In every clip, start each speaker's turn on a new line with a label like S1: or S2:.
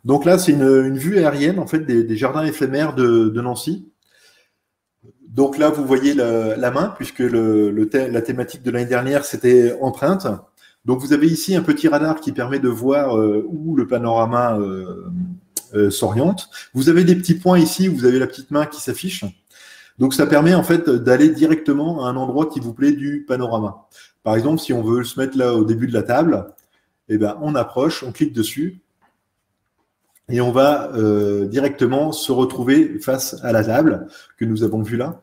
S1: Donc là, c'est une vue aérienne en fait des jardins éphémères de Nancy. Donc là, vous voyez la main, puisque la thématique de l'année dernière, c'était empreinte. Donc vous avez ici un petit radar qui permet de voir où le panorama s'oriente. Vous avez des petits points ici, vous avez la petite main qui s'affiche. Donc ça permet en fait d'aller directement à un endroit qui vous plaît du panorama. Par exemple, si on veut se mettre là au début de la table, eh ben, on approche, on clique dessus et on va directement se retrouver face à la table que nous avons vue là.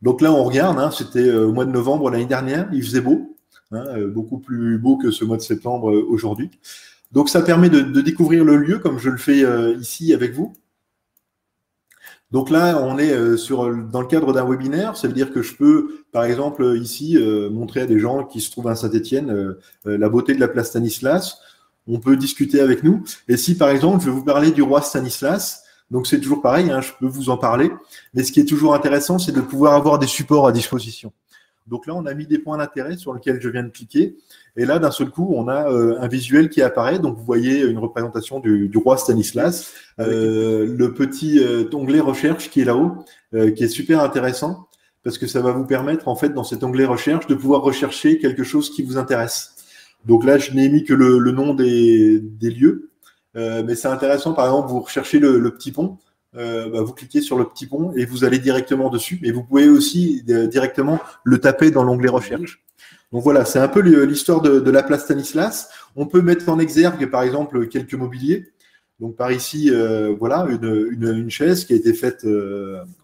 S1: Donc là, on regarde, hein, c'était au mois de novembre l'année dernière, il faisait beau, hein, beaucoup plus beau que ce mois de septembre aujourd'hui. Donc ça permet de découvrir le lieu comme je le fais ici avec vous. Donc là, on est dans le cadre d'un webinaire. Ça veut dire que je peux, par exemple, ici, montrer à des gens qui se trouvent à Saint-Étienne la beauté de la place Stanislas. On peut discuter avec nous. Et si, par exemple, je vais vous parler du roi Stanislas, donc c'est toujours pareil, hein, je peux vous en parler. Mais ce qui est toujours intéressant, c'est de pouvoir avoir des supports à disposition. Donc là, on a mis des points d'intérêt sur lesquels je viens de cliquer. Et là, d'un seul coup, on a un visuel qui apparaît. Donc, vous voyez une représentation du roi Stanislas. Le petit onglet recherche qui est là-haut, qui est super intéressant parce que ça va vous permettre, en fait, dans cet onglet recherche, de pouvoir rechercher quelque chose qui vous intéresse. Donc là, je n'ai mis que le nom des lieux. Mais c'est intéressant, par exemple, vous recherchez le petit pont. Vous cliquez sur le petit pont et vous allez directement dessus. Et vous pouvez aussi directement le taper dans l'onglet recherche. Donc voilà, c'est un peu l'histoire de la place Stanislas. On peut mettre en exergue, par exemple, quelques mobiliers. Donc par ici, voilà, une chaise qui a été faite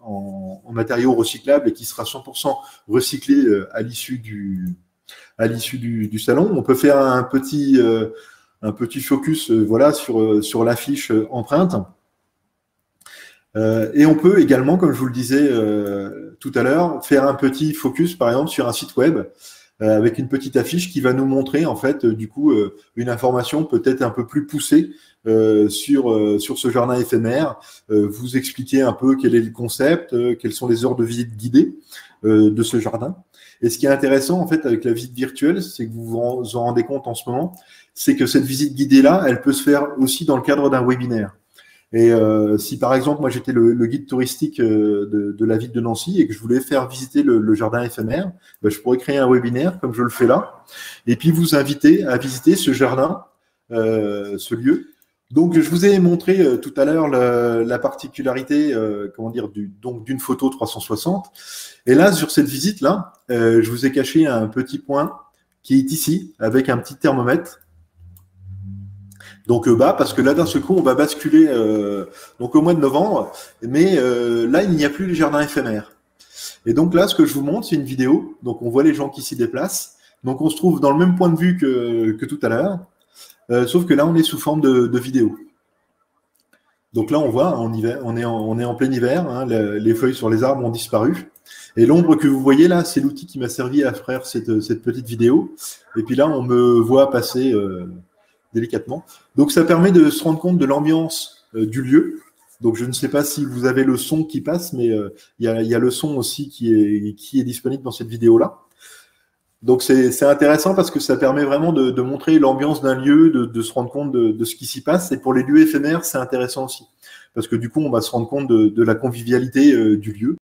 S1: en matériaux recyclables et qui sera 100% recyclée à l'issue du salon. On peut faire un petit focus voilà, sur l'affiche empreinte. Et on peut également, comme je vous le disais tout à l'heure, faire un petit focus, par exemple, sur un site web avec une petite affiche qui va nous montrer, en fait, du coup, une information peut-être un peu plus poussée sur ce jardin éphémère, vous expliquer un peu quel est le concept, quelles sont les heures de visite guidée de ce jardin. Et ce qui est intéressant, en fait, avec la visite virtuelle, c'est que vous vous en rendez compte en ce moment, c'est que cette visite guidée-là, elle peut se faire aussi dans le cadre d'un webinaire. Et si par exemple, moi j'étais le guide touristique de la ville de Nancy et que je voulais faire visiter le jardin éphémère, je pourrais créer un webinaire comme je le fais là, et puis vous inviter à visiter ce jardin, ce lieu. Donc je vous ai montré tout à l'heure la particularité, comment dire, d'une photo 360. Et là, sur cette visite-là, je vous ai caché un petit point qui est ici, avec un petit thermomètre. Donc bas, parce que là, d'un seul coup, on va basculer donc au mois de novembre, mais là, il n'y a plus les jardins éphémères. Et donc là, ce que je vous montre, c'est une vidéo. Donc on voit les gens qui s'y déplacent. Donc on se trouve dans le même point de vue que tout à l'heure, sauf que là, on est sous forme de vidéo. Donc là, on voit, on est en plein hiver, hein, les feuilles sur les arbres ont disparu. Et l'ombre que vous voyez là, c'est l'outil qui m'a servi à faire cette petite vidéo. Et puis là, on me voit passer délicatement. Donc ça permet de se rendre compte de l'ambiance du lieu. Donc je ne sais pas si vous avez le son qui passe, mais il y a le son aussi qui est disponible dans cette vidéo-là. Donc c'est intéressant parce que ça permet vraiment de montrer l'ambiance d'un lieu, de se rendre compte de ce qui s'y passe. Et pour les lieux éphémères, c'est intéressant aussi. Parce que du coup, on va se rendre compte de la convivialité du lieu.